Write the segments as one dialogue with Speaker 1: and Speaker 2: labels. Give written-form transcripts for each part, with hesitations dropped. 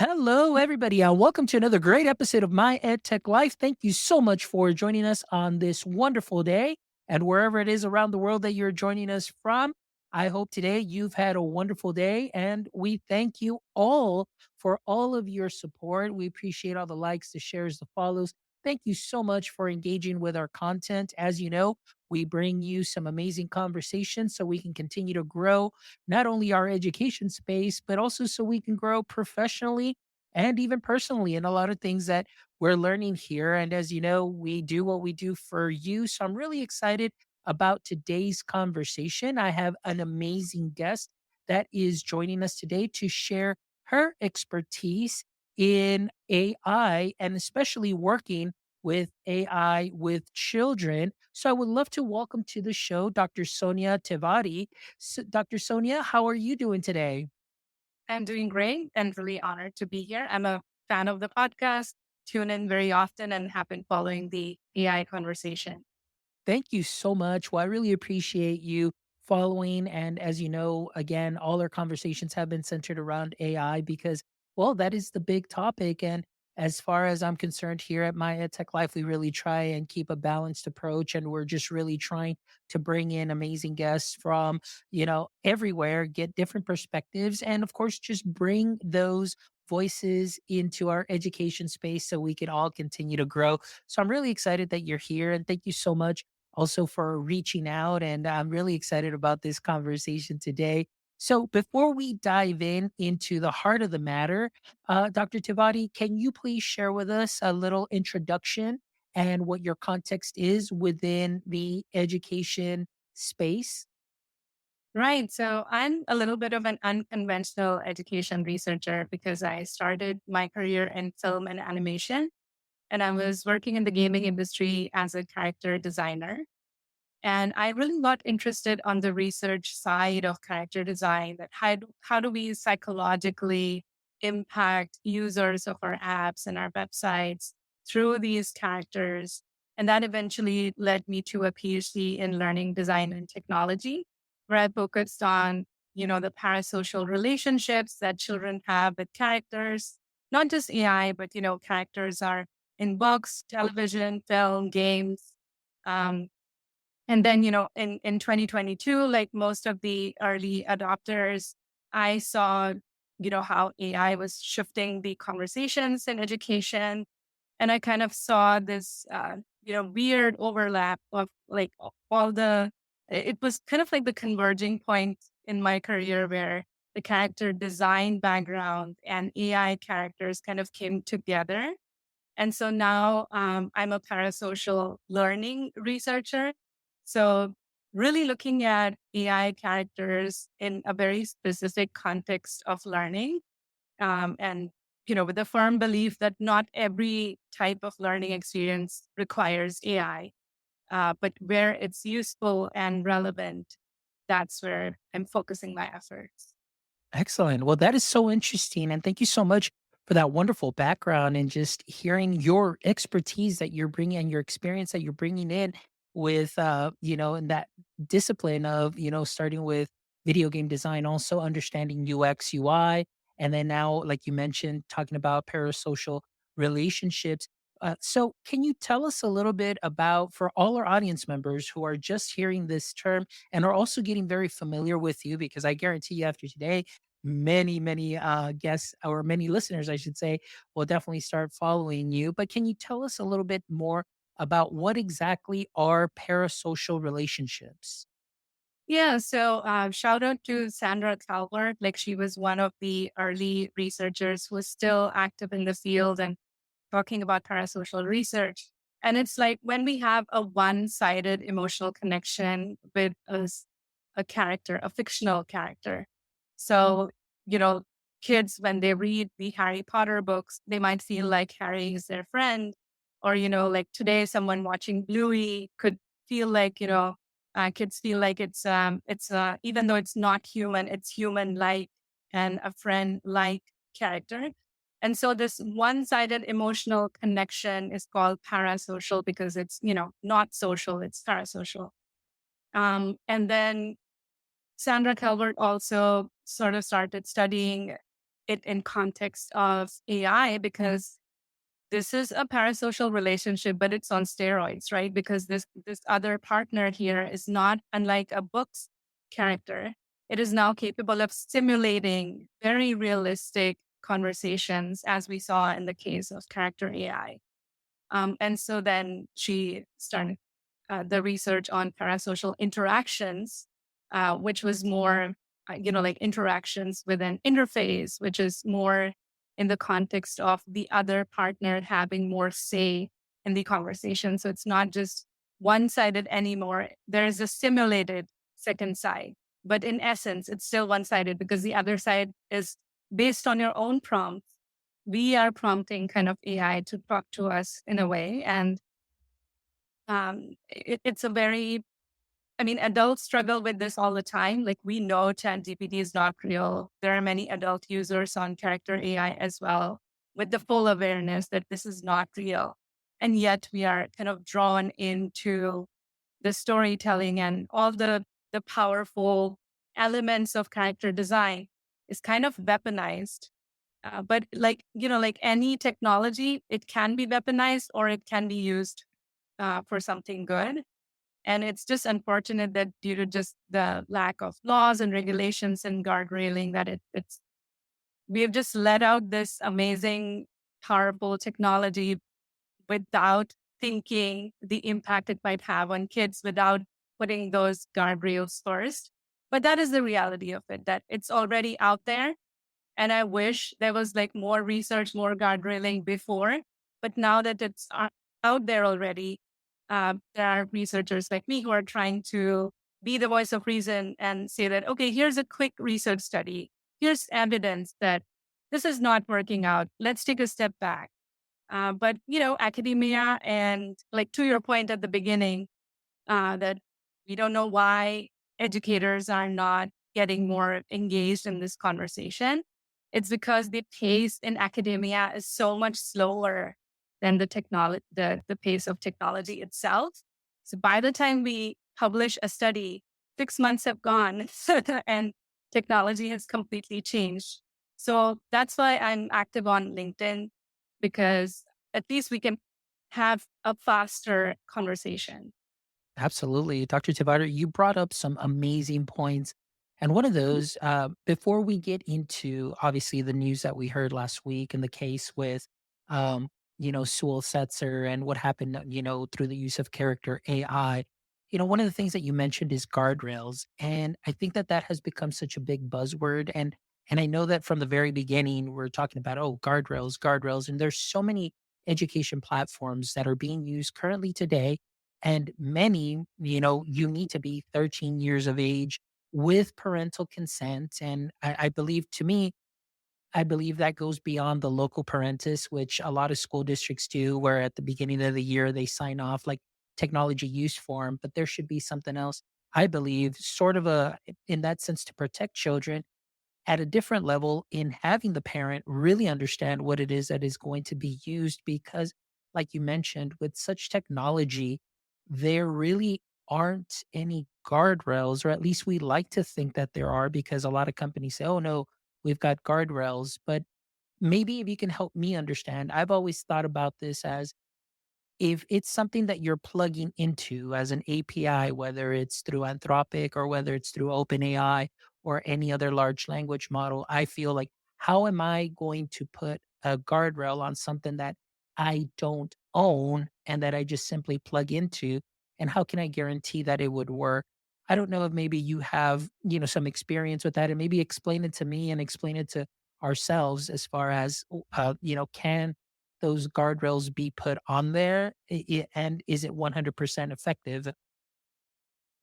Speaker 1: Hello, everybody, and welcome to another great episode of My EdTech Life. Thank you so much for joining us on this wonderful day. And wherever it is around the world that you're joining us from, I hope today you've had a wonderful day. And we thank you all for all of your support. We appreciate all the likes, the shares, the follows. Thank you so much for engaging with our content. As you know, we bring you some amazing conversations so we can continue to grow not only our education space, but also so we can grow professionally and even personally in a lot of things that we're learning here. And as you know, we do what we do for you. So I'm really excited about today's conversation. I have an amazing guest that is joining us today to share her expertise in AI and especially working with AI with children. So I would love to welcome to the show Dr. Sonia Tiwari. Dr. Sonia, how are you doing today?
Speaker 2: I'm doing great and really honored to be here. I'm a fan of the podcast, tune in very often, and have been following the AI conversation.
Speaker 1: Thank you so much. Well, I really appreciate you following. And as you know, again, all our conversations have been centered around AI because, well, that is the big topic. And as far as I'm concerned here at My EdTech Life, we really try and keep a balanced approach. And we're just really trying to bring in amazing guests from, everywhere, get different perspectives. And of course, just bring those voices into our education space so we can all continue to grow. So I'm really excited that you're here. And thank you so much also for reaching out. And I'm really excited about this conversation today. So, before we dive in into the heart of the matter, Dr. Tivati, can you please share with us a little introduction and what your context is within the education space?
Speaker 2: Right. So I'm a little bit of an unconventional education researcher because I started my career in film and animation, and I was working in the gaming industry as a character designer. And I really got interested on the research side of character design that how do we psychologically impact users of our apps and our websites through these characters. And that eventually led me to a PhD in learning design and technology, where I focused on, the parasocial relationships that children have with characters, not just AI, but, characters are in books, television, film, games. Um, and then, in 2022, like most of the early adopters, I saw, how AI was shifting the conversations in education. And I kind of saw this, weird overlap of like all it was kind of like the converging point in my career where the character design background and AI characters kind of came together. And so now I'm a parasocial learning researcher. So, really looking at AI characters in a very specific context of learning. And, with the firm belief that not every type of learning experience requires AI, but where it's useful and relevant, that's where I'm focusing my efforts.
Speaker 1: Excellent. Well, that is so interesting. And thank you so much for that wonderful background and just hearing your expertise that you're bringing and your experience that you're bringing in with, in that discipline of, starting with video game design, also understanding UX, UI. And then now, like you mentioned, talking about parasocial relationships. So, can you tell us a little bit about, for all our audience members who are just hearing this term and are also getting very familiar with you, because I guarantee you after today, many guests or many listeners, I should say, will definitely start following you. But can you tell us a little bit more about what exactly are parasocial relationships?
Speaker 2: Yeah, so shout out to Sandra Calvert. Like she was one of the early researchers who was still active in the field and talking about parasocial research. And it's like when we have a one sided emotional connection with a character, a fictional character. So, you know, kids, when they read the Harry Potter books, they might feel like Harry is their friend. Or, like today, someone watching Bluey could feel like, kids feel like even though it's not human, it's human like and a friend like character. And so this one-sided emotional connection is called parasocial because it's, not social, it's parasocial. And then Sandra Calvert also sort of started studying it in context of AI because this is a parasocial relationship, but it's on steroids, right? Because this other partner here is not unlike a book's character. It is now capable of simulating very realistic conversations, as we saw in the case of character AI. And so then she started the research on parasocial interactions, which was more, like interactions with an interface, which is more in the context of the other partner having more say in the conversation. So it's not just one sided anymore. There's a simulated second side. But in essence, it's still one sided because the other side is based on your own prompts. We are prompting kind of AI to talk to us in a way. And it's a very, I mean, adults struggle with this all the time. Like we know ChatGPT is not real. There are many adult users on character AI as well with the full awareness that this is not real. And yet we are kind of drawn into the storytelling and all the powerful elements of character design is kind of weaponized. But like, like any technology, it can be weaponized or it can be used for something good. And it's just unfortunate that due to just the lack of laws and regulations and guardrailing that it's we have just let out this amazing, powerful technology without thinking the impact it might have on kids, without putting those guardrails first. But that is the reality of it, that it's already out there. And I wish there was like more research, more guardrailing before. But now that it's out there already, there are researchers like me who are trying to be the voice of reason and say that, okay, here's a quick research study. Here's evidence that this is not working out. Let's take a step back. But, academia and like to your point at the beginning, that we don't know why educators are not getting more engaged in this conversation. It's because the pace in academia is so much slower than the pace of technology itself. So by the time we publish a study, 6 months have gone and technology has completely changed. So that's why I'm active on LinkedIn, because at least we can have a faster conversation.
Speaker 1: Absolutely. Dr. Tiwari, you brought up some amazing points. And one of those, before we get into obviously the news that we heard last week and the case with, um, Sewell Setzer and what happened, through the use of character AI, one of the things that you mentioned is guardrails. And I think that that has become such a big buzzword. And I know that from the very beginning, we're talking about, oh, guardrails, guardrails. And there's so many education platforms that are being used currently today, and many, you need to be 13 years of age with parental consent. And I believe, to me, I believe that goes beyond the local parentis, which a lot of school districts do, where at the beginning of the year they sign off like technology use form, but there should be something else. I believe, sort of in that sense, to protect children at a different level, in having the parent really understand what it is that is going to be used, because like you mentioned, with such technology there really aren't any guardrails, or at least we like to think that there are, because a lot of companies say, oh no, we've got guardrails. But maybe if you can help me understand, I've always thought about this as, if it's something that you're plugging into as an API, whether it's through Anthropic or whether it's through OpenAI or any other large language model, I feel like, how am I going to put a guardrail on something that I don't own and that I just simply plug into? And how can I guarantee that it would work? I don't know if maybe you have, some experience with that, and maybe explain it to me and explain it to ourselves, as far as, can those guardrails be put on there? And is it 100% effective?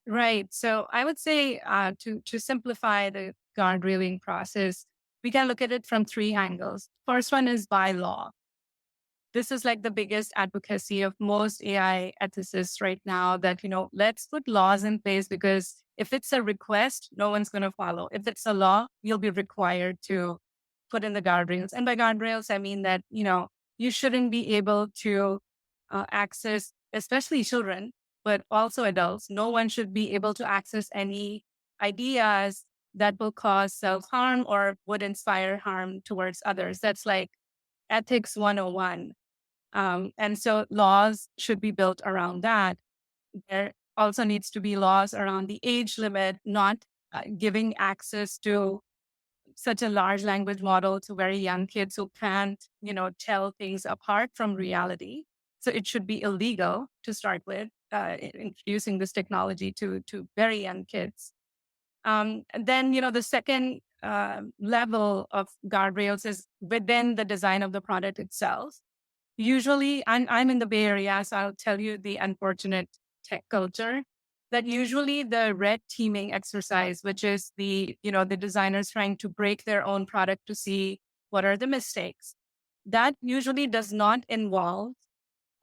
Speaker 2: Right. So I would say to simplify the guardrailing process, we can look at it from three angles. First one is by law. This is like the biggest advocacy of most AI ethicists right now, that, let's put laws in place, because if it's a request, no one's going to follow. If it's a law, you'll be required to put in the guardrails. And by guardrails, I mean that, you shouldn't be able to access, especially children, but also adults. No one should be able to access any ideas, that will cause self harm or would inspire harm towards others. That's like ethics 101. And so laws should be built around that. There also needs to be laws around the age limit, not giving access to such a large language model to very young kids who can't, tell things apart from reality. So it should be illegal to start with, introducing this technology to very young kids. And then, the second level of guardrails is within the design of the product itself. Usually, I'm in the Bay Area, so I'll tell you the unfortunate tech culture that usually the red teaming exercise, which is the designers trying to break their own product to see what are the mistakes, that usually does not involve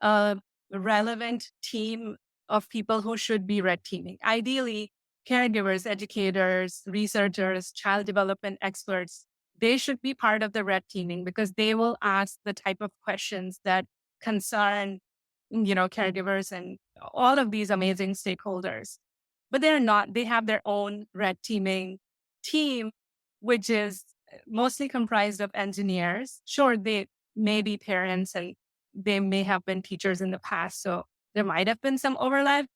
Speaker 2: a relevant team of people who should be red teaming. Ideally, caregivers, educators, researchers, child development experts, they should be part of the red teaming because they will ask the type of questions that concern, caregivers and all of these amazing stakeholders. But they're not, they have their own red teaming team, which is mostly comprised of engineers. Sure, they may be parents and they may have been teachers in the past. So there might have been some overlap,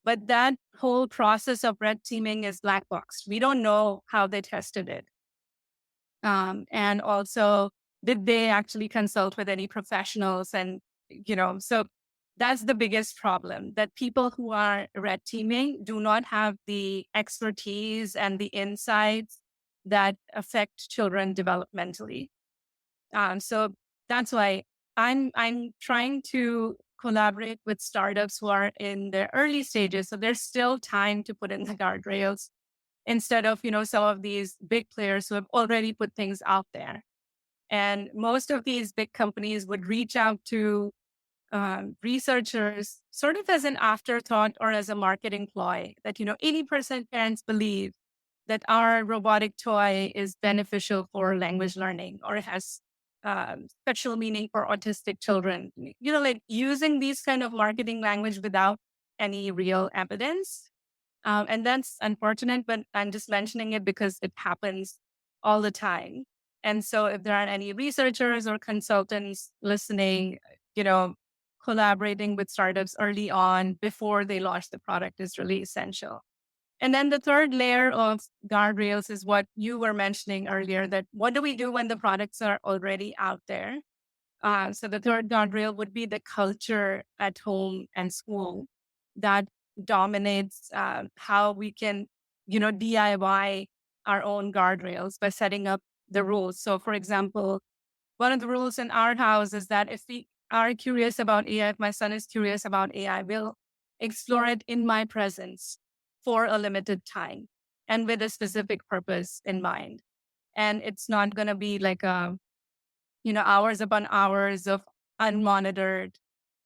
Speaker 2: but that whole process of red teaming is black box. We don't know how they tested it. And also, did they actually consult with any professionals? And, so that's the biggest problem that people who are red teaming do not have the expertise and the insights that affect children developmentally. So that's why I'm trying to collaborate with startups who are in their early stages. So there's still time to put in the guardrails instead of some of these big players who have already put things out there. And most of these big companies would reach out to researchers sort of as an afterthought or as a marketing ploy that 80% parents believe that our robotic toy is beneficial for language learning or it has special meaning for autistic children. Like using these kind of marketing language without any real evidence. And that's unfortunate, but I'm just mentioning it because it happens all the time. And so if there aren't any researchers or consultants listening, you know, collaborating with startups early on before they launch the product is really essential. And then the third layer of guardrails is what you were mentioning earlier, that what do we do when the products are already out there? So the third guardrail would be the culture at home and school that dominates how we can, DIY our own guardrails by setting up the rules. So, for example, one of the rules in our house is that if we are curious about AI, if my son is curious about AI, we'll explore it in my presence for a limited time and with a specific purpose in mind. And it's not going to be like hours upon hours of unmonitored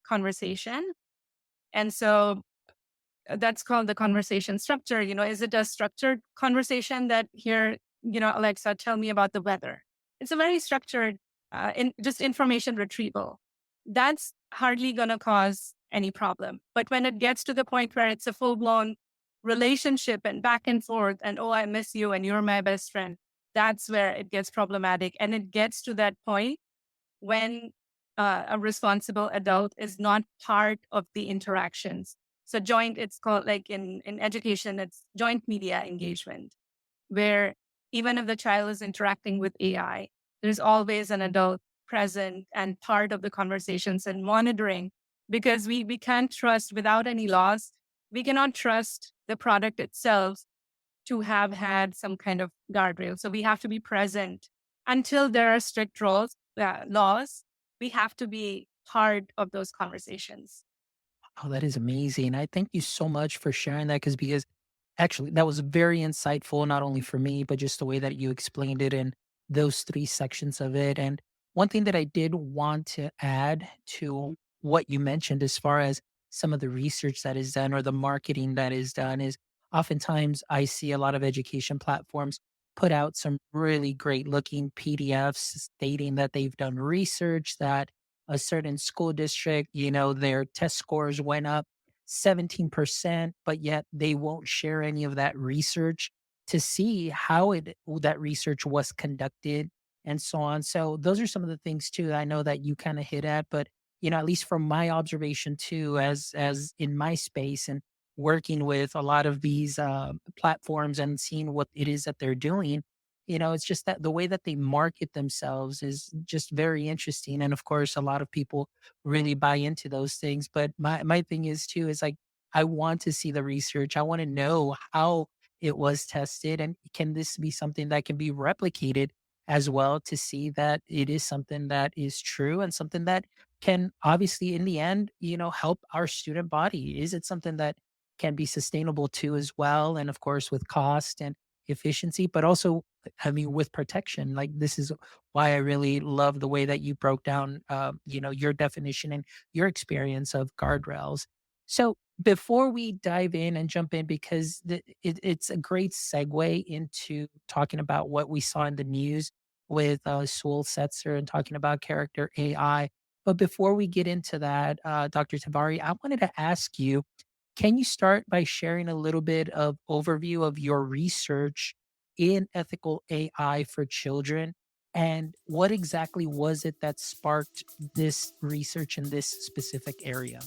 Speaker 2: conversation. And so that's called the conversation structure. Is it a structured conversation that here, Alexa, tell me about the weather? It's a very structured, just information retrieval. That's hardly going to cause any problem. But when it gets to the point where it's a full blown relationship and back and forth, and oh, I miss you and you're my best friend, that's where it gets problematic. And it gets to that point when a responsible adult is not part of the interactions. So it's called like in education, it's joint media engagement, where even if the child is interacting with AI, there's always an adult present and part of the conversations and monitoring because we can't trust without any laws. We cannot trust the product itself to have had some kind of guardrail. So we have to be present until there are strict laws. We have to be part of those conversations.
Speaker 1: Oh, that is amazing. I thank you so much for sharing that because actually that was very insightful, not only for me, but just the way that you explained it in those three sections of it. And one thing that I did want to add to what you mentioned as far as some of the research that is done or the marketing that is done is oftentimes I see a lot of education platforms put out some really great looking PDFs stating that they've done research that a certain school district, their test scores went up 17%, but yet they won't share any of that research to see how that research was conducted and so on. So those are some of the things too that I know that you kind of hit at, but at least from my observation too, as in my space and working with a lot of these platforms and seeing what it is that they're doing, it's just that the way that they market themselves is just very interesting. And of course, a lot of people really buy into those things. But my thing is too is like I want to see the research. I want to know how it was tested, and can this be something that can be replicated as well to see that it is something that is true and something that can obviously in the end, help our student body. Is it something that can be sustainable too as well? And of course with cost and efficiency, but also I mean with protection. Like this is why I really love the way that you broke down your definition and your experience of guardrails. So before we dive in and jump in, because it's a great segue into talking about what we saw in the news with Sewell Setzer and talking about character AI. But before we get into that, Dr. Tavari, I wanted to ask you, can you start by sharing a little bit of overview of your research in ethical AI for children? And what exactly was it that sparked this research in this specific area?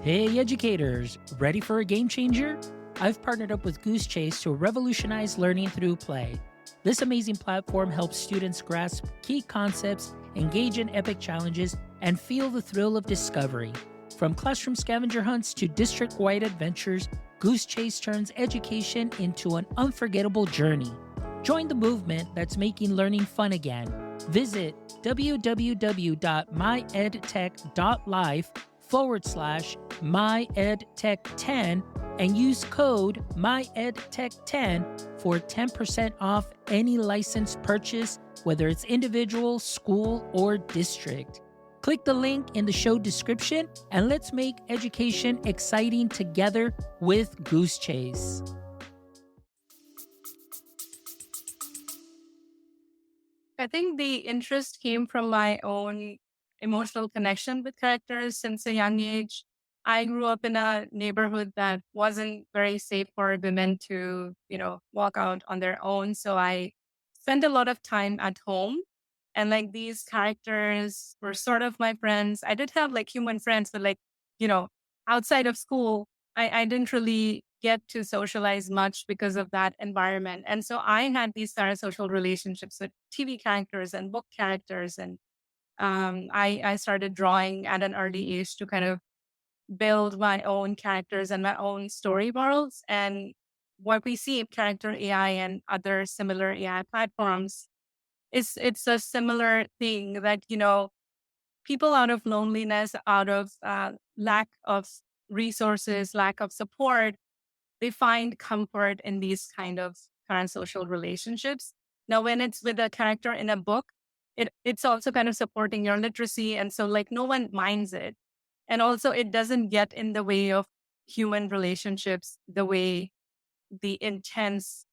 Speaker 1: Hey, educators, ready for a game changer? I've partnered up with Goose Chase to revolutionize learning through play. This amazing platform helps students grasp key concepts, engage in epic challenges, and feel the thrill of discovery. From classroom scavenger hunts to district wide adventures, Goose Chase turns education into an unforgettable journey. Join the movement that's making learning fun again. Visit www.myedtech.life/myedtech10 and use code MyEdTech10 for 10% off any license purchase, whether it's individual, school, or district. Click the link in the show description and let's make education exciting together with Goose Chase.
Speaker 2: I think the interest came from my own emotional connection with characters since a young age. I grew up in a neighborhood that wasn't very safe for women to, walk out on their own. So I spent a lot of time at home. And like these characters were sort of my friends. I did have like human friends, but like, you know, outside of school, I didn't really get to socialize much because of that environment. And so I had these parasocial relationships with TV characters and book characters. And I started drawing at an early age to kind of build my own characters and my own story worlds. And what we see in character AI and other similar AI platforms is it's a similar thing that, people out of loneliness, out of lack of resources, lack of support, they find comfort in these kind of parasocial relationships. Now, when it's with a character in a book, it's also kind of supporting your literacy. And so like no one minds it. And also it doesn't get in the way of human relationships the way the intense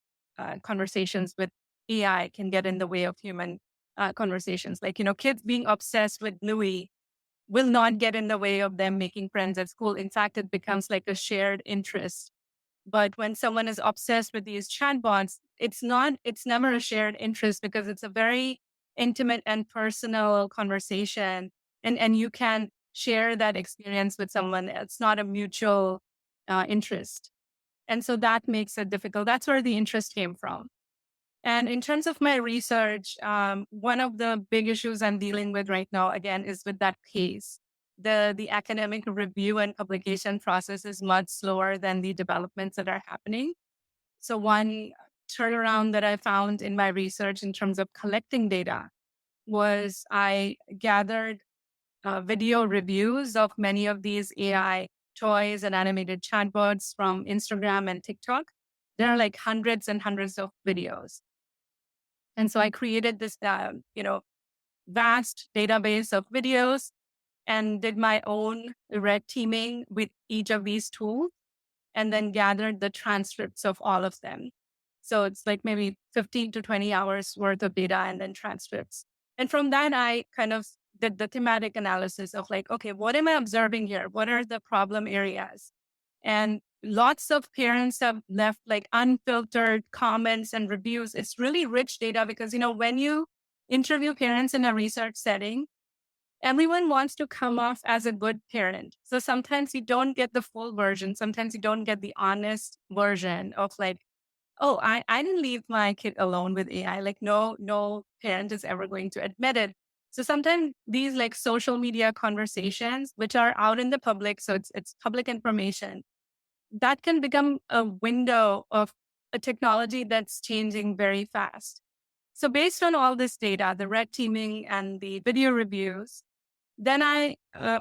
Speaker 2: conversations with AI can get in the way of human conversations. Like, kids being obsessed with Louis will not get in the way of them making friends at school. In fact, it becomes like a shared interest. But when someone is obsessed with these chatbots, it's never a shared interest because it's a very intimate and personal conversation. And you can share that experience with someone. It's not a mutual interest. And so that makes it difficult. That's where the interest came from. And in terms of my research, one of the big issues I'm dealing with right now, again, is with that pace. The academic review and publication process is much slower than the developments that are happening. So one turnaround that I found in my research in terms of collecting data was I gathered video reviews of many of these AI toys and animated chatbots from Instagram and TikTok. There are like hundreds and hundreds of videos. And so I created this, vast database of videos and did my own red teaming with each of these tools and then gathered the transcripts of all of them. So it's like maybe 15 to 20 hours worth of data and then transcripts. And from that, I kind of the thematic analysis of like, okay, what am I observing here? What are the problem areas? And lots of parents have left like unfiltered comments and reviews. It's really rich data because, when you interview parents in a research setting, everyone wants to come off as a good parent. So sometimes you don't get the full version. Sometimes you don't get the honest version of like, oh, I didn't leave my kid alone with AI. Like no parent is ever going to admit it. So sometimes these like social media conversations, which are out in the public, so it's public information, that can become a window of a technology that's changing very fast. So based on all this data, the red teaming and the video reviews, then I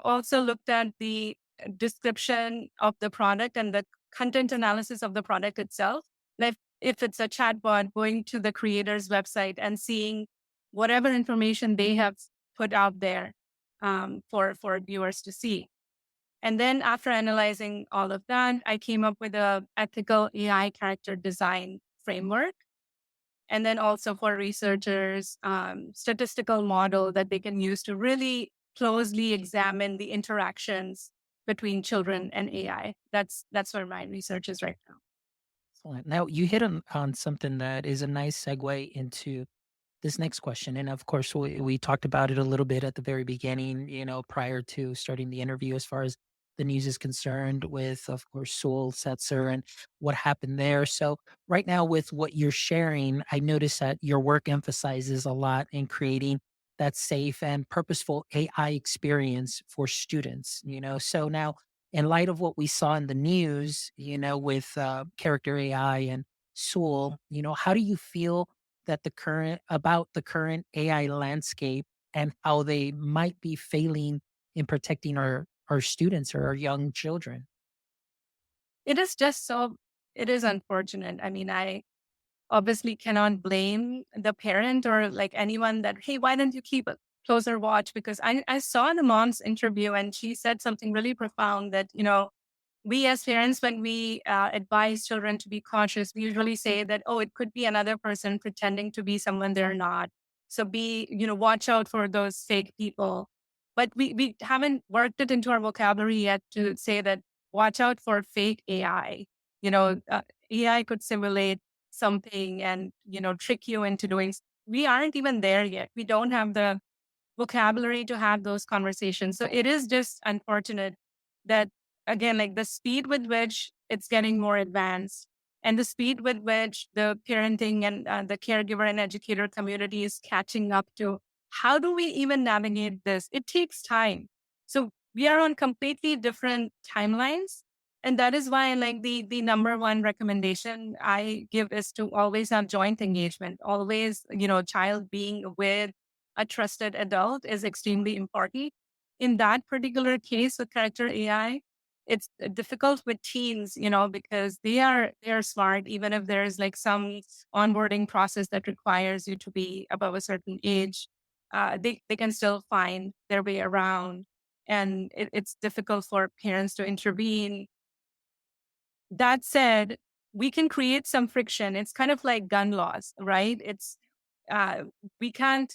Speaker 2: also looked at the description of the product and the content analysis of the product itself. Like if it's a chatbot, going to the creator's website and seeing whatever information they have put out there for viewers to see. And then after analyzing all of that, I came up with a ethical AI character design framework. And then also for researchers, statistical model that they can use to really closely examine the interactions between children and AI. That's where my research is right now.
Speaker 1: Excellent. Now, you hit on something that is a nice segue into this next question. And of course, we talked about it a little bit at the very beginning, prior to starting the interview, as far as the news is concerned, with, of course, Soul Setzer and what happened there. So, right now, with what you're sharing, I notice that your work emphasizes a lot in creating that safe and purposeful AI experience for students, So, now, in light of what we saw in the news, with character AI and Soul, how do you feel that the current AI landscape and how they might be failing in protecting our students or our young children?
Speaker 2: It is just so it is unfortunate. I mean, I obviously cannot blame the parent or like anyone that, hey, why don't you keep a closer watch? Because I saw the mom's interview and she said something really profound that, we as parents, when we advise children to be cautious, we usually say that, oh, it could be another person pretending to be someone they're not. So watch out for those fake people. But we haven't worked it into our vocabulary yet to say that watch out for fake AI. AI could simulate something and, trick you into doing. We aren't even there yet. We don't have the vocabulary to have those conversations. So it is just unfortunate that, again, like the speed with which it's getting more advanced and the speed with which the parenting and the caregiver and educator community is catching up to how do we even navigate this? It takes time. So we are on completely different timelines. And that is why, like the number one recommendation I give is to always have joint engagement. Always, child being with a trusted adult is extremely important. In that particular case with character AI, it's difficult with teens, because they are smart, even if there's like some onboarding process that requires you to be above a certain age, they can still find their way around. And it's difficult for parents to intervene. That said, we can create some friction. It's kind of like gun laws, right? Uh, we can't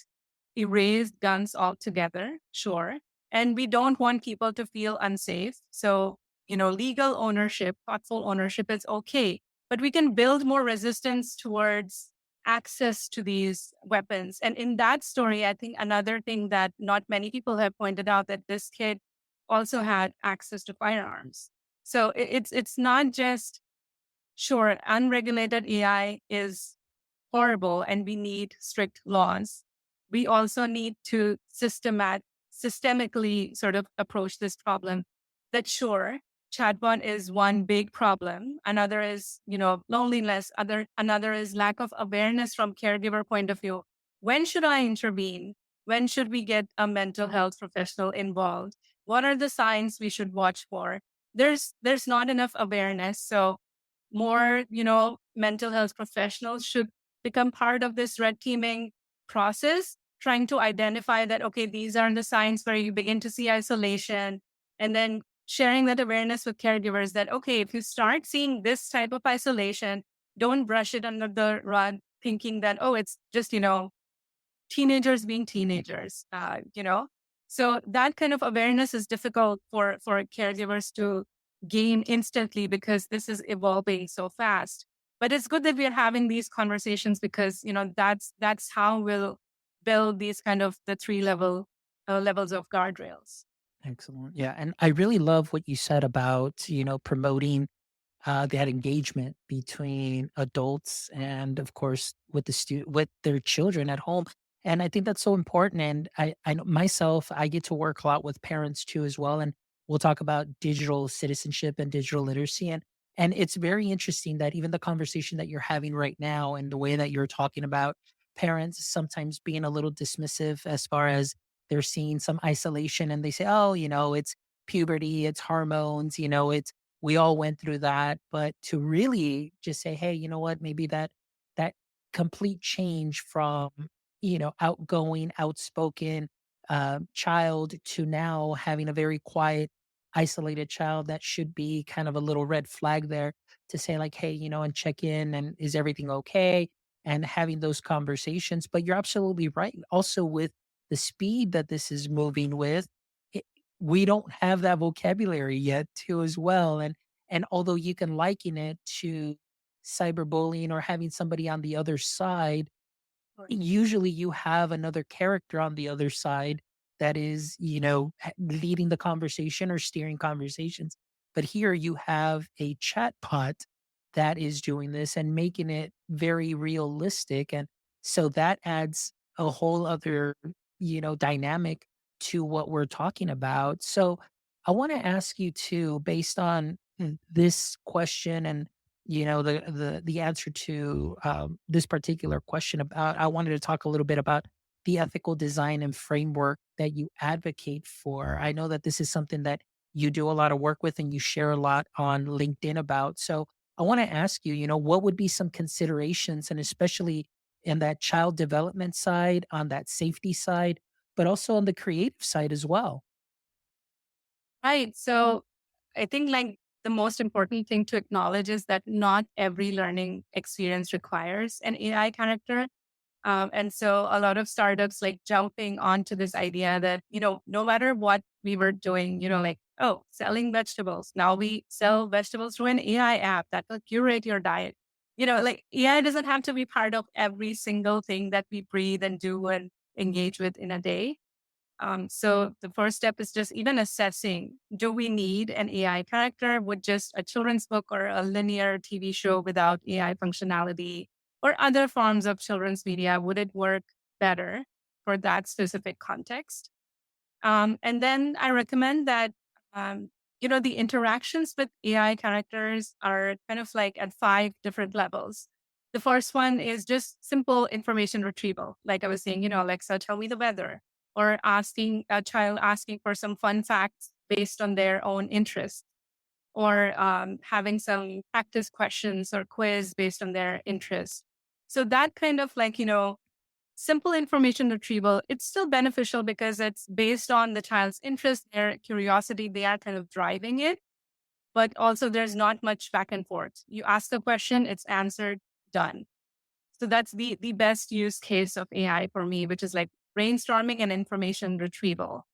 Speaker 2: erase guns altogether, sure. And we don't want people to feel unsafe. So, legal ownership, thoughtful ownership is okay. But we can build more resistance towards access to these weapons. And in that story, I think another thing that not many people have pointed out that this kid also had access to firearms. So it's not just sure, unregulated AI is horrible and we need strict laws. We also need to systemically sort of approach this problem. That sure, chatbot is one big problem. Another is, loneliness. Another is lack of awareness from caregiver point of view. When should I intervene? When should we get a mental health professional involved? What are the signs we should watch for? There's not enough awareness. So more, mental health professionals should become part of this red teaming process, trying to identify that, okay, these are the signs where you begin to see isolation, and then sharing that awareness with caregivers that, okay, if you start seeing this type of isolation, don't brush it under the rug thinking that, oh, it's just, teenagers being teenagers, So that kind of awareness is difficult for caregivers to gain instantly because this is evolving so fast. But it's good that we are having these conversations because that's how we'll build these kind of the levels of guardrails.
Speaker 1: Excellent. Yeah. And I really love what you said about, promoting that engagement between adults and of course with their children at home. And I think that's so important. And I know myself, I get to work a lot with parents too as well. And we'll talk about digital citizenship and digital literacy. And it's very interesting that even the conversation that you're having right now and the way that you're talking about parents sometimes being a little dismissive as far as they're seeing some isolation and they say, oh, it's puberty, it's hormones, it's we all went through that, but to really just say, "Hey, you know what? Maybe that complete change from, outgoing, outspoken, child to now having a very quiet, isolated child, that should be kind of a little red flag there to say like, "Hey, and check in and is everything okay?" And having those conversations. But you're absolutely right. Also with the speed that this is moving with, it we don't have that vocabulary yet too as well, and although you can liken it to cyberbullying or having somebody on the other side, usually you have another character on the other side that is, leading the conversation or steering conversations. But here you have a chatbot that is doing this and making it very realistic. And so that adds a whole other, dynamic to what we're talking about. So I want to ask you too, based on this question and the answer to this particular question about I wanted to talk a little bit about the ethical design and framework that you advocate for. I know that this is something that you do a lot of work with and you share a lot on LinkedIn about. So I want to ask you, what would be some considerations, and especially in that child development side, on that safety side, but also on the creative side as well?
Speaker 2: Right. So I think like the most important thing to acknowledge is that not every learning experience requires an AI character. And so a lot of startups like jumping onto this idea that, no matter what we were doing, like, oh, selling vegetables. Now we sell vegetables through an AI app that will curate your diet. Like AI doesn't have to be part of every single thing that we breathe and do and engage with in a day. So the first step is just even assessing, do we need an AI character? Would just a children's book or a linear TV show without AI functionality or other forms of children's media, would it work better for that specific context? And then I recommend that, the interactions with AI characters are kind of like at 5 different levels. The first one is just simple information retrieval. Like I was saying, Alexa, tell me the weather, or asking a child asking for some fun facts based on their own interests, or having some practice questions or quiz based on their interests. So that kind of like, simple information retrieval, it's still beneficial because it's based on the child's interest, their curiosity, they are kind of driving it. But also, there's not much back and forth. You ask the question, it's answered, done. So that's the best use case of AI for me, which is like brainstorming and information retrieval.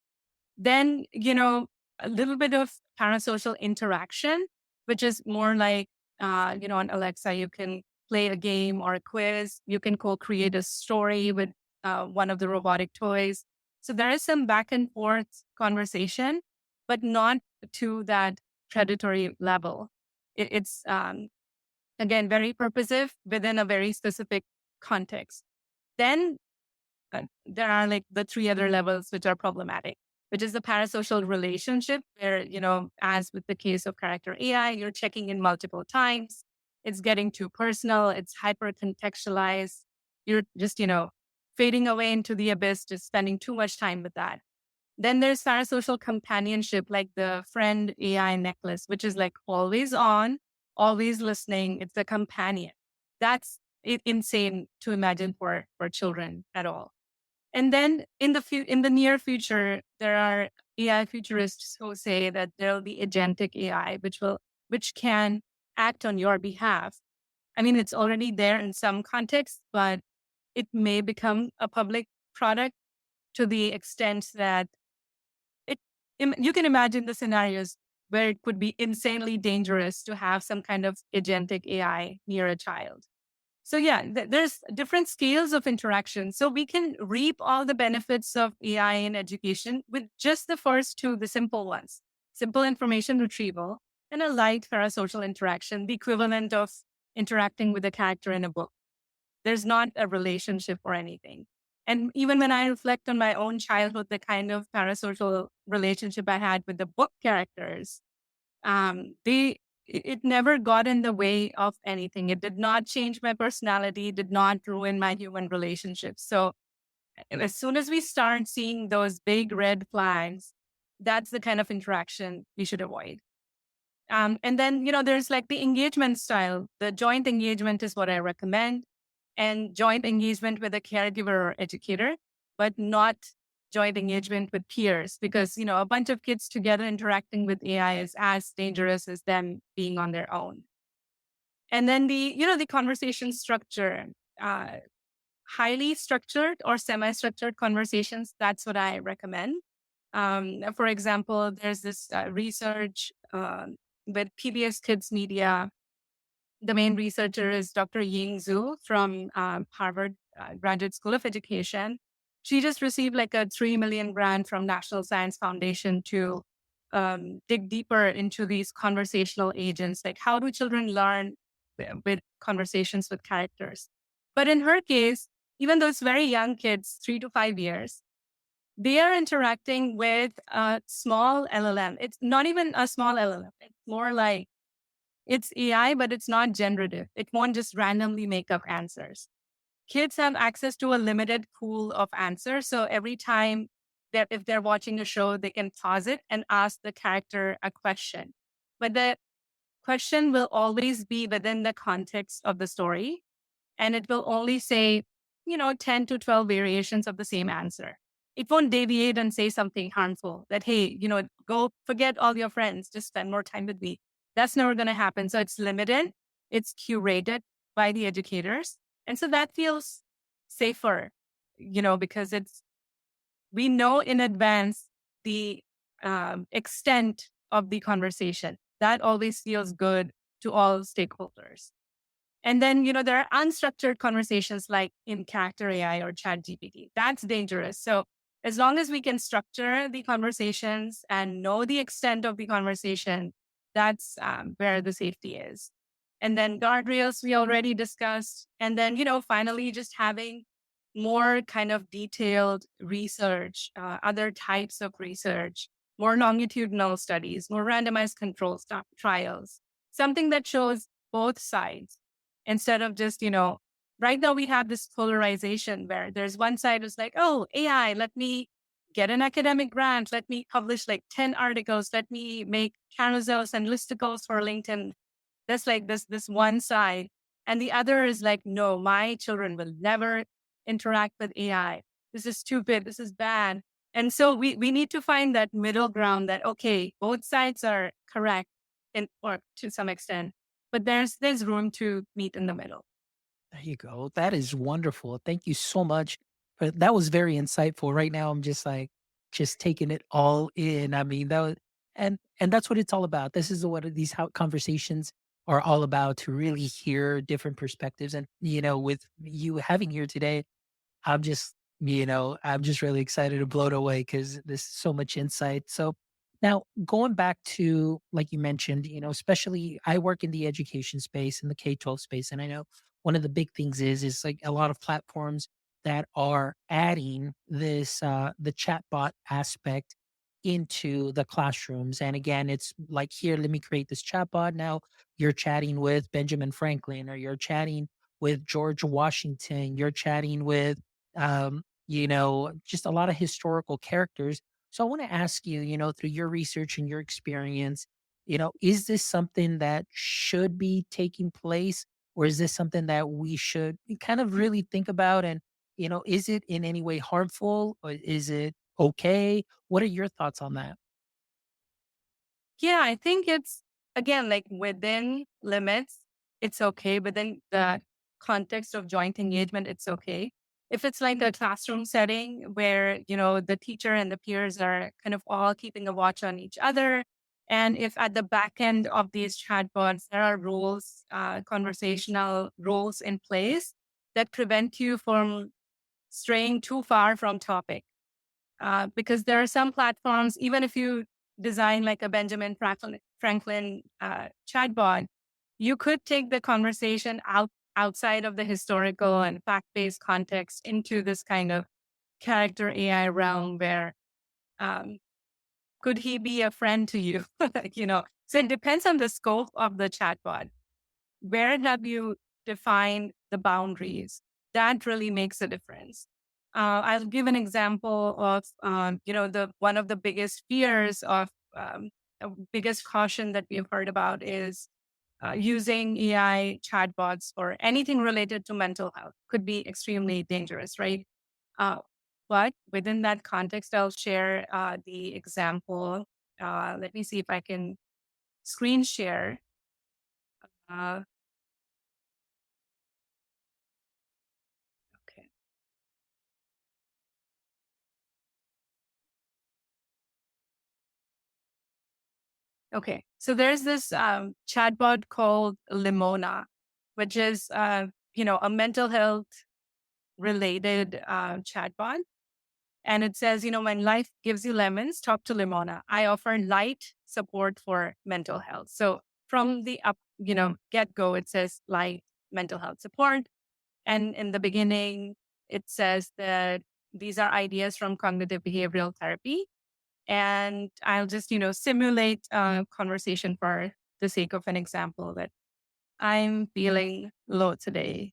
Speaker 2: Then, a little bit of parasocial interaction, which is more like, on Alexa, you can play a game or a quiz. You can co-create a story with one of the robotic toys. So there is some back and forth conversation, but not to that predatory level. It's, again, very purposive within a very specific context. Then there are like the 3 other levels which are problematic, which is the parasocial relationship where, as with the case of character AI, you're checking in multiple times. It's getting too personal. It's hyper contextualized. You're just, fading away into the abyss, just spending too much time with that. Then there's parasocial companionship, like the friend AI necklace, which is like always on, always listening. It's a companion. That's insane to imagine for children at all. And then in the near future, there are AI futurists who say that there will be agentic AI, which can act on your behalf. I mean, it's already there in some contexts, but it may become a public product to the extent that you can imagine the scenarios where it could be insanely dangerous to have some kind of agentic AI near a child. So yeah, there's different scales of interaction. So we can reap all the benefits of AI in education with just the first two, the simple ones: simple information retrieval and a light parasocial interaction, the equivalent of interacting with a character in a book. There's not a relationship or anything. And even when I reflect on my own childhood, the kind of parasocial relationship I had with the book characters, they it never got in the way of anything. It did not change my personality, did not ruin my human relationships. So as soon as we start seeing those big red flags, that's the kind of interaction we should avoid. And then, there's like the engagement style. The joint engagement is what I recommend, and joint engagement with a caregiver or educator, but not joint engagement with peers, because, a bunch of kids together interacting with AI is as dangerous as them being on their own. And then the conversation structure, uh, highly structured or semi-structured conversations. That's what I recommend. For example, there's this research with PBS Kids Media. The main researcher is Dr. Ying Zhu from Harvard Graduate School of Education. She just received like a 3 million grant from National Science Foundation to dig deeper into these conversational agents. Like, how do children learn with conversations with characters? But in her case, even though it's very young kids, 3 to 5 years, they are interacting with a small LLM. It's not even a small LLM. It's more like it's AI, but it's not generative. It won't just randomly make up answers. Kids have access to a limited pool of answers. So every time that if they're watching a show, they can pause it and ask the character a question. But the question will always be within the context of the story. And it will only say, 10 to 12 variations of the same answer. It won't deviate and say something harmful that, hey, go forget all your friends, just spend more time with me. That's never going to happen. So it's limited, it's curated by the educators. And so that feels safer, because we know in advance the extent of the conversation. That always feels good to all stakeholders. And then, there are unstructured conversations like in Character AI or Chat GPT. That's dangerous. So as long as we can structure the conversations and know the extent of the conversation, that's where the safety is. And then guardrails we already discussed. And then, finally just having more kind of detailed research, other types of research, more longitudinal studies, more randomized control trials, something that shows both sides instead of just, right now we have this polarization where there's one side who's like, oh, AI, let me get an academic grant. Let me publish like 10 articles. Let me make carousels and listicles for LinkedIn. That's like this one side. And the other is like, no, my children will never interact with AI. This is stupid. This is bad. And so we need to find that middle ground that, okay, both sides are correct or to some extent, but there's room to meet in the middle.
Speaker 1: There you go. That is wonderful. Thank you so much. That was very insightful. Right now, I'm just like, just taking it all in. I mean, that was, and that's what it's all about. This is what these how conversations are all about, to really hear different perspectives. And with you having here today, I'm just really excited to blow it away because there's so much insight. So now going back to, like you mentioned, especially I work in the education space, in the K-12 space. And I know one of the big things is like a lot of platforms that are adding the chatbot aspect into the classrooms. And again, it's like, here, let me create this chatbot. Now you're chatting with Benjamin Franklin, or you're chatting with George Washington, you're chatting with just a lot of historical characters. So I want to ask you, through your research and your experience, is this something that should be taking place, or is this something that we should kind of really think about? And, is it in any way harmful, or is it okay? What are your thoughts on that?
Speaker 2: Yeah, I think it's, again, like within limits, it's okay. Within the context of joint engagement, it's okay. If it's like a classroom setting where, the teacher and the peers are kind of all keeping a watch on each other. And if at the back end of these chatbots, there are rules, conversational rules in place that prevent you from straying too far from topic. Because there are some platforms, even if you design like a Benjamin Franklin chatbot, you could take the conversation outside of the historical and fact-based context into this kind of character AI realm where um, could he be a friend to you? So it depends on the scope of the chatbot. Where have you defined the boundaries? That really makes a difference. I'll give an example of, the one of the biggest fears of, biggest caution that we've heard about is using AI chatbots or anything related to mental health could be extremely dangerous, right? Uh, but within that context, I'll share the example. Let me see if I can screen share. Uh, okay. Okay. So there's this chatbot called Limona, which is, a mental health related chatbot. And it says, when life gives you lemons, talk to Limona. I offer light support for mental health. So from the get go, it says light mental health support. And in the beginning, it says that these are ideas from cognitive behavioral therapy. And I'll just, simulate a conversation for the sake of an example that I'm feeling low today.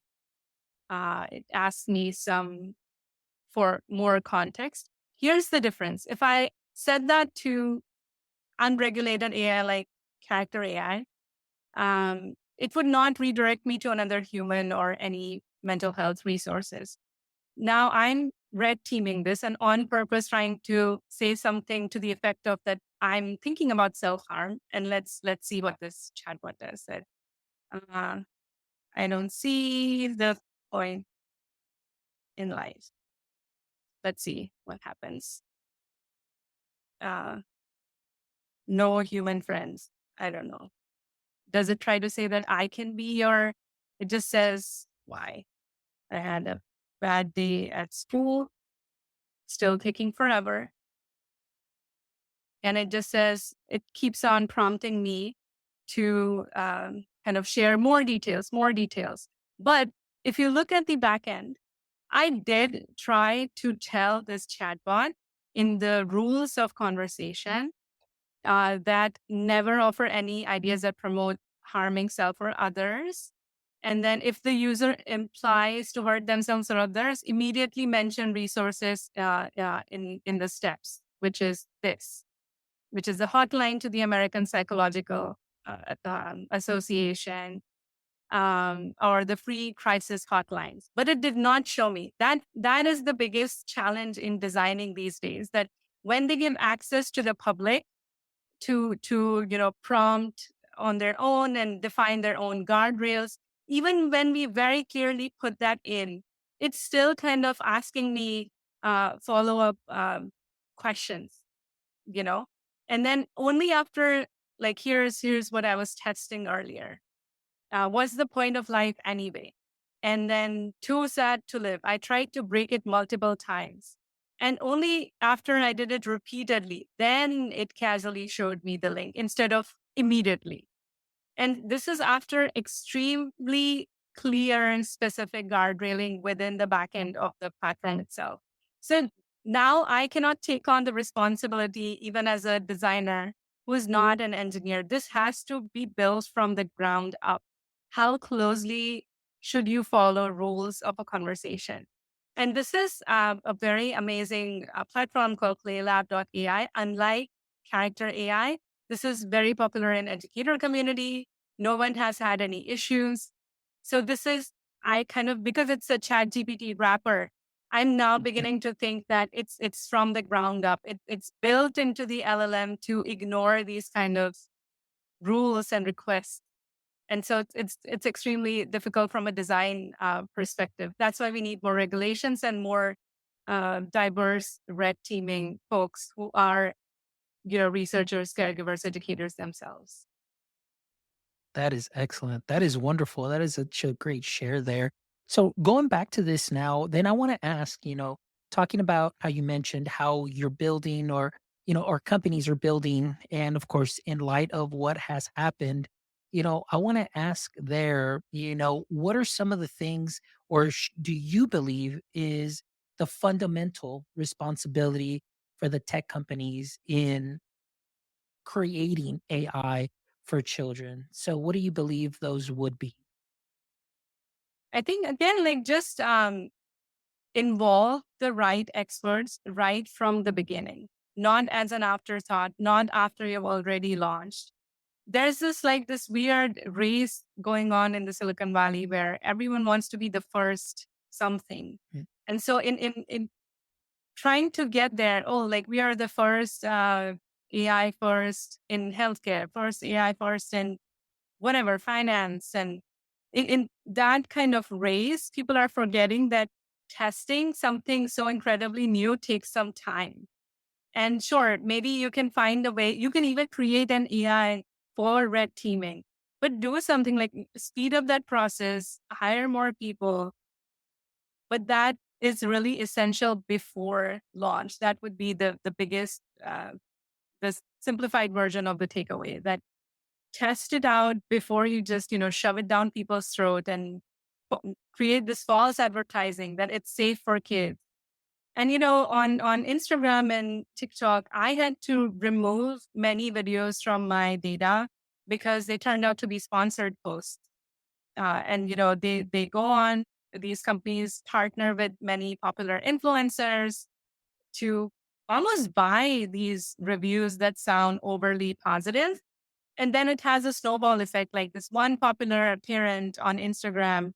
Speaker 2: It asks me some for more context. Here's the difference. If I said that to unregulated AI like character AI, it would not redirect me to another human or any mental health resources. Now I'm red teaming this and on purpose trying to say something to the effect of that I'm thinking about self-harm. And let's see what this chatbot does. That uh, I don't see the point in life. Let's see what happens. Uh, no human friends. I don't know. Does it try to say that I can be your? It just says why. I had a bad day at school, still taking forever. And it just says, it keeps on prompting me to kind of share more details, more details. But if you look at the back end, I did try to tell this chatbot in the rules of conversation that never offer any ideas that promote harming self or others. And then if the user implies to hurt themselves or others, immediately mention resources in the steps, which is this, which is the hotline to the American Psychological Association, or the free crisis hotlines. But it did not show me that. That is the biggest challenge in designing these days, that when they give access to the public to prompt on their own and define their own guardrails, even when we very clearly put that in, it's still kind of asking me follow-up questions, you know? And then only after, like, here's what I was testing earlier. What's the point of life anyway? And then too sad to live. I tried to break it multiple times. And only after I did it repeatedly, then it casually showed me the link instead of immediately. And this is after extremely clear and specific guardrailing within the backend of the platform itself. So now I cannot take on the responsibility, even as a designer who is not an engineer. This has to be built from the ground up. How closely should you follow rules of a conversation? And this is a very amazing platform called playlab.ai. Unlike character AI, this is very popular in educator community. No one has had any issues. So this is, I kind of, because it's a chat GPT wrapper, I'm now beginning to think that it's from the ground up. It's built into the LLM to ignore these kind of rules and requests. And so it's extremely difficult from a design perspective. That's why we need more regulations and more diverse red teaming folks who are, researchers, caregivers, educators themselves.
Speaker 1: That is excellent. That is wonderful. That is such a great share there. So going back to this now, then I want to ask, talking about how you mentioned how you're building or, or companies are building. And of course, in light of what has happened, I want to ask there, what are some of the things or do you believe is the fundamental responsibility for the tech companies in creating AI for children. So what do you believe those would be?
Speaker 2: I think again, like just involve the right experts right from the beginning, not as an afterthought, not after you've already launched. There's this weird race going on in the Silicon Valley where everyone wants to be the first something.
Speaker 1: Mm,
Speaker 2: And so in trying to get there, oh, like we are the first AI first in healthcare, first AI first in whatever, finance. And in that kind of race, people are forgetting that testing something so incredibly new takes some time. And sure, maybe you can find a way, you can even create an AI for red teaming, but do something like speed up that process, hire more people. But that is really essential before launch. That would be the biggest, the simplified version of the takeaway, that test it out before you just, shove it down people's throat and create this false advertising that it's safe for kids. And on Instagram and TikTok, I had to remove many videos from my data because they turned out to be sponsored posts. And they go on, these companies partner with many popular influencers to almost buy these reviews that sound overly positive. And then it has a snowball effect, like this one popular parent on Instagram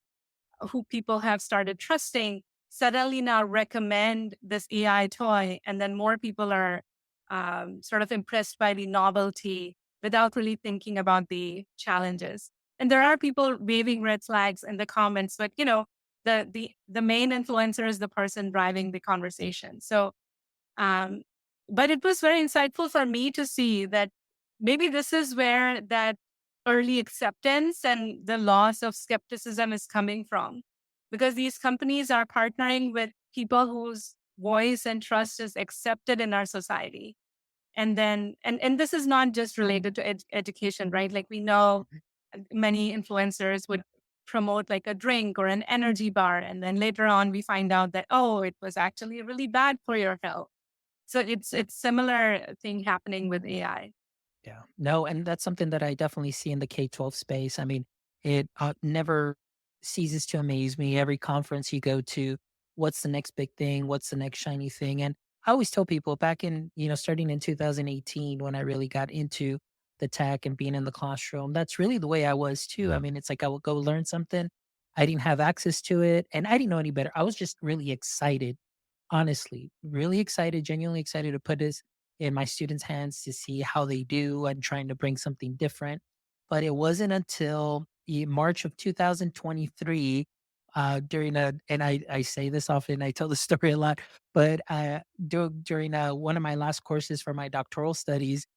Speaker 2: who people have started trusting suddenly now recommend this AI toy. And then more people are sort of impressed by the novelty without really thinking about the challenges. And there are people waving red flags in the comments, but the main influencer is the person driving the conversation. So um, but it was very insightful for me to see that maybe this is where that early acceptance and the loss of skepticism is coming from, because these companies are partnering with people whose voice and trust is accepted in our society. And then, and this is not just related to education, right? Like we know many influencers would promote like a drink or an energy bar. And then later on, we find out that, oh, it was actually really bad for your health. So it's similar thing happening with AI.
Speaker 1: yeah. No, and that's something that I definitely see in the K-12 space. I mean, it never ceases to amaze me. Every conference you go to, what's the next big thing? What's the next shiny thing? And I always tell people back in, starting in 2018 when I really got into the tech and being in the classroom, that's really the way I was too. I mean, it's like I would go learn something. I didn't have access to it and I didn't know any better. I was just really excited. Honestly, really excited, genuinely excited to put this in my students' hands to see how they do and trying to bring something different. But it wasn't until March of 2023, during and I say this often, I tell the story a lot, but during one of my last courses for my doctoral studies,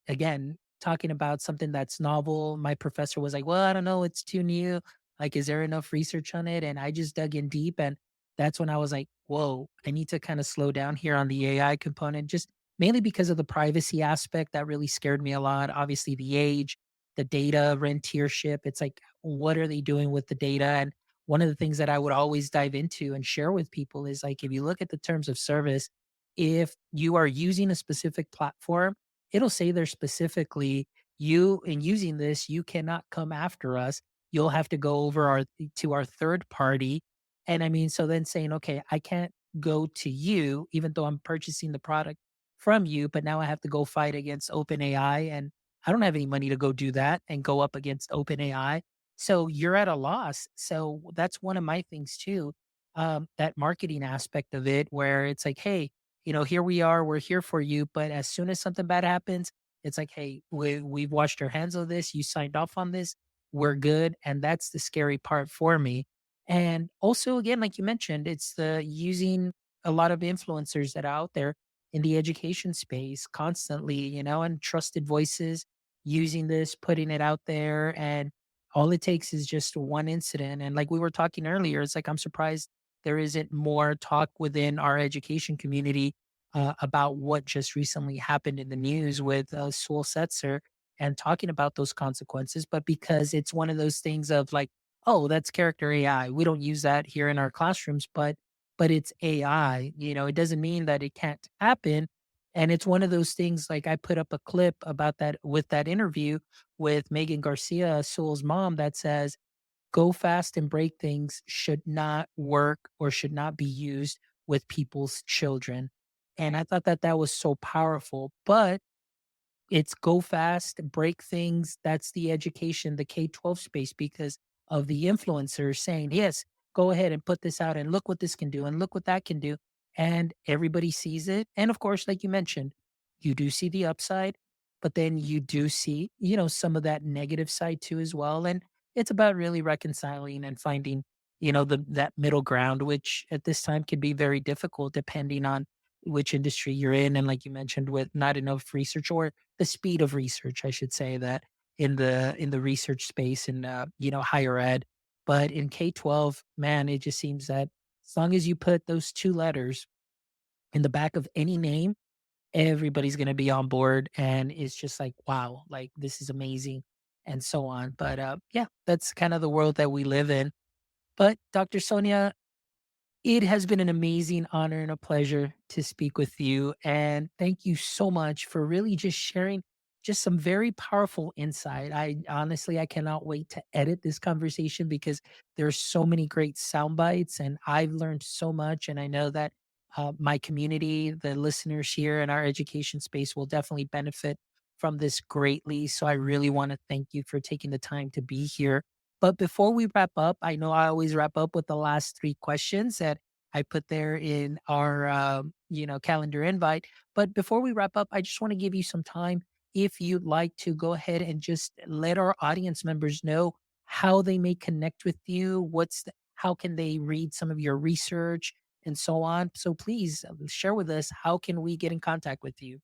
Speaker 1: again, talking about something that's novel, my professor was like, well, I don't know, it's too new. Like, is there enough research on it? And I just dug in deep and that's when I was like, whoa, I need to kind of slow down here on the AI component, just mainly because of the privacy aspect that really scared me a lot. Obviously, the age, the data rentiership. It's like, what are they doing with the data? And one of the things that I would always dive into and share with people is like, if you look at the terms of service, if you are using a specific platform, it'll say there specifically, you in using this, you cannot come after us. You'll have to go over to our third party and I mean, so then saying, okay, I can't go to you, even though I'm purchasing the product from you, but now I have to go fight against OpenAI. And I don't have any money to go do that and go up against OpenAI. So you're at a loss. So that's one of my things too. That marketing aspect of it, where it's like, hey, here we are, we're here for you. But as soon as something bad happens, it's like, hey, we've washed our hands of this. You signed off on this. we're good. And that's the scary part for me. And also, again, like you mentioned, it's the using a lot of influencers that are out there in the education space constantly, and trusted voices using this, putting it out there. And all it takes is just one incident. And like we were talking earlier, it's like I'm surprised there isn't more talk within our education community about what just recently happened in the news with Sul Setzer and talking about those consequences. But because it's one of those things of like, oh, that's character AI. We don't use that here in our classrooms, but it's AI. It doesn't mean that it can't happen. And it's one of those things like I put up a clip about that with that interview with Megan Garcia, Sewell's mom, that says, go fast and break things should not work or should not be used with people's children. And I thought that that was so powerful. But it's go fast, break things. That's the education, the K-12 space, because of the influencers saying, yes, go ahead and put this out and look what this can do and look what that can do. And everybody sees it. And of course, like you mentioned, you do see the upside, but then you do see, some of that negative side too as well. And it's about really reconciling and finding, that middle ground, which at this time can be very difficult depending on which industry you're in. And like you mentioned, with not enough research or the speed of research, I should say that in the research space in higher ed, but in K-12, man, it just seems that as long as you put those two letters in the back of any name, everybody's going to be on board, and it's just like wow, like this is amazing, and so on. But yeah, that's kind of the world that we live in. But Dr. Sonia, it has been an amazing honor and a pleasure to speak with you. And thank you so much for really just sharing just some very powerful insight. I cannot wait to edit this conversation because there's so many great sound bites and I've learned so much. And I know that my community, the listeners here in our education space will definitely benefit from this greatly. So I really want to thank you for taking the time to be here. But before we wrap up, I know I always wrap up with the last three questions that I put there in our calendar invite. But before we wrap up, I just want to give you some time if you'd like to go ahead and just let our audience members know how they may connect with you, how can they read some of your research and so on. So please share with us how can we get in contact with you.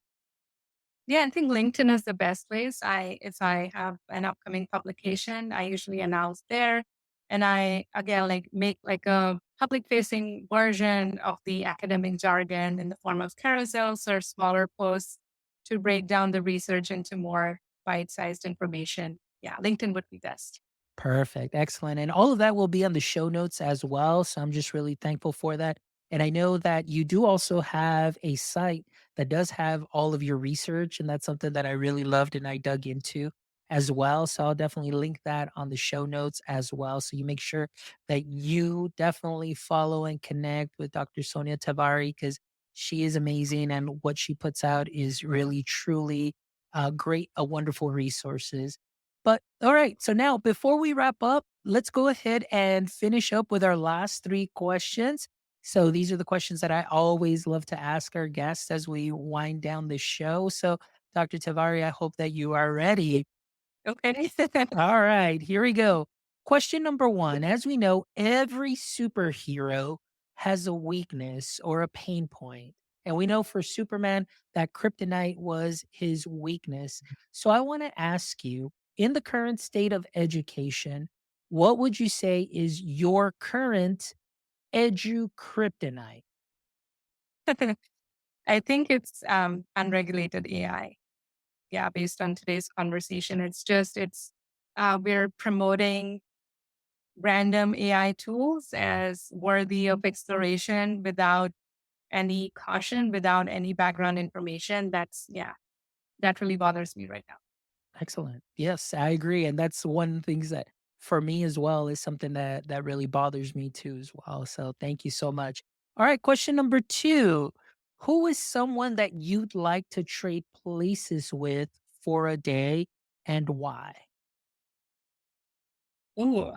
Speaker 2: Yeah, I think LinkedIn is the best place. If I have an upcoming publication, I usually announce there. And I again like make like a public facing version of the academic jargon in the form of carousels or smaller posts to break down the research into more bite-sized information. Yeah, LinkedIn would be best.
Speaker 1: Perfect. Excellent. And all of that will be on the show notes as well. So I'm just really thankful for that. And I know that you do also have a site that does have all of your research. And that's something that I really loved and I dug into as well. So I'll definitely link that on the show notes as well. So you make sure that you definitely follow and connect with Dr. Sonia Tiwari because she is amazing. And what she puts out is really, truly great, wonderful resources. But all right, so now before we wrap up, let's go ahead and finish up with our last three questions. So these are the questions that I always love to ask our guests as we wind down the show. So, Dr. Tavari, I hope that you are ready.
Speaker 2: Okay.
Speaker 1: All right, here we go. Question number one. As we know, every superhero has a weakness or a pain point. And we know for Superman that kryptonite was his weakness. So I want to ask you, in the current state of education, what would you say is your current edu kryptonite?
Speaker 2: I think it's unregulated AI. Yeah, based on today's conversation, we're promoting random AI tools as worthy of exploration without any caution, without any background information. That really bothers me right now.
Speaker 1: Excellent. Yes, I agree, and that's one of the things that for me as well is something that really bothers me too as well. So thank you so much. All right, question number 2. Who is someone that you'd like to trade places with for a day and why?
Speaker 2: Ooh,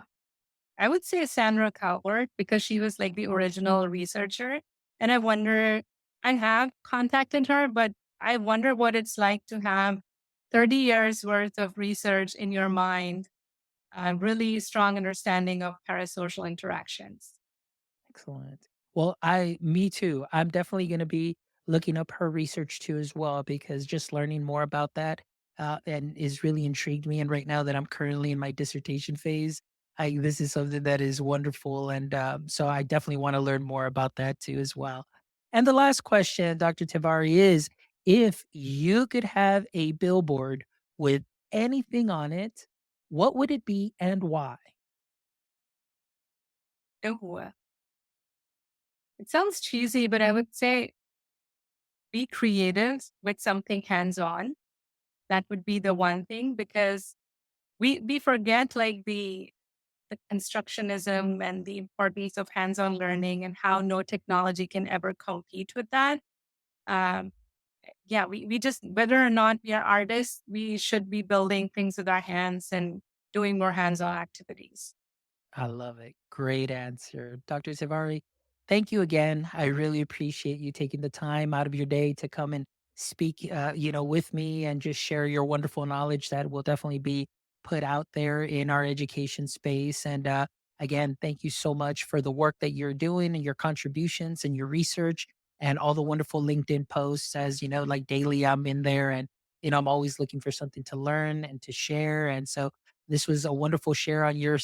Speaker 2: I would say Sandra Cowart because she was like the original researcher. And I have contacted her, but I wonder what it's like to have 30 years worth of research in your mind a really strong understanding of parasocial interactions.
Speaker 1: Excellent. Well, me too. I'm definitely going to be looking up her research too as well, because just learning more about that and is really intrigued me. And right now that I'm currently in my dissertation phase, this is something that is wonderful, and so I definitely want to learn more about that too as well. And the last question, Dr. Tivari, is if you could have a billboard with anything on it, what would it be and why?
Speaker 2: Ooh, it sounds cheesy, but I would say be creative with something hands on. That would be the one thing because we forget like the constructionism and the importance of hands on learning and how no technology can ever compete with that. Um, yeah, we just, whether or not we are artists, we should be building things with our hands and doing more hands on activities.
Speaker 1: I love it. Great answer. Dr. Zivari, thank you again. I really appreciate you taking the time out of your day to come and speak, with me and just share your wonderful knowledge that will definitely be put out there in our education space. And again, thank you so much for the work that you're doing and your contributions and your research and all the wonderful LinkedIn posts. As you know, like daily, I'm in there and, I'm always looking for something to learn and to share. And so, this was a wonderful share on your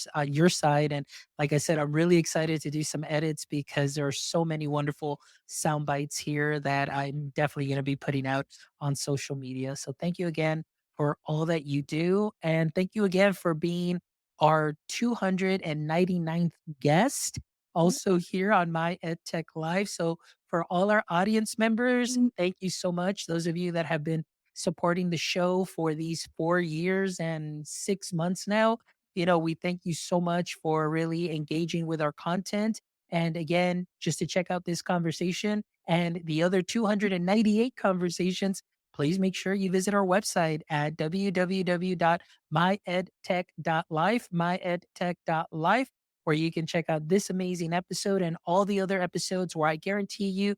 Speaker 1: side, and like I said, I'm really excited to do some edits because there are so many wonderful sound bites here that I'm definitely going to be putting out on social media. So thank you again for all that you do, and thank you again for being our 299th guest, also here on My EdTech Live. So for all our audience members, thank you so much. Those of you that have been supporting the show for these 4 years and 6 months now. We thank you so much for really engaging with our content. And again, just to check out this conversation and the other 298 conversations, please make sure you visit our website at www.myedtech.life, myedtech.life, where you can check out this amazing episode and all the other episodes where I guarantee you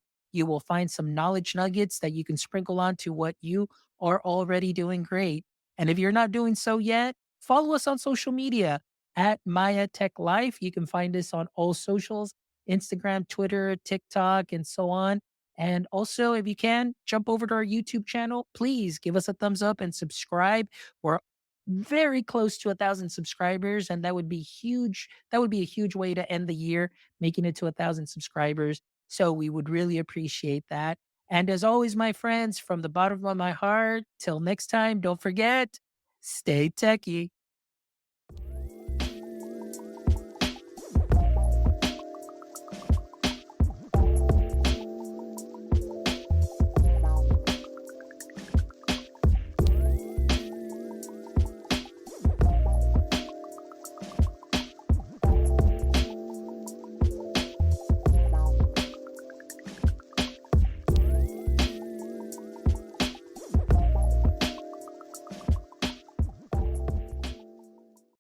Speaker 1: will find some knowledge nuggets that you can sprinkle onto what you are already doing great. And if you're not doing so yet, follow us on social media at My EdTech Life. You can find us on all socials: Instagram, Twitter, TikTok, and so on. And also, if you can, jump over to our YouTube channel. Please give us a thumbs up and subscribe. We're very close to 1,000 subscribers, and that would be huge. That would be a huge way to end the year, making it to 1,000 subscribers. So we would really appreciate that. And as always, my friends, from the bottom of my heart, till next time, don't forget, stay techie.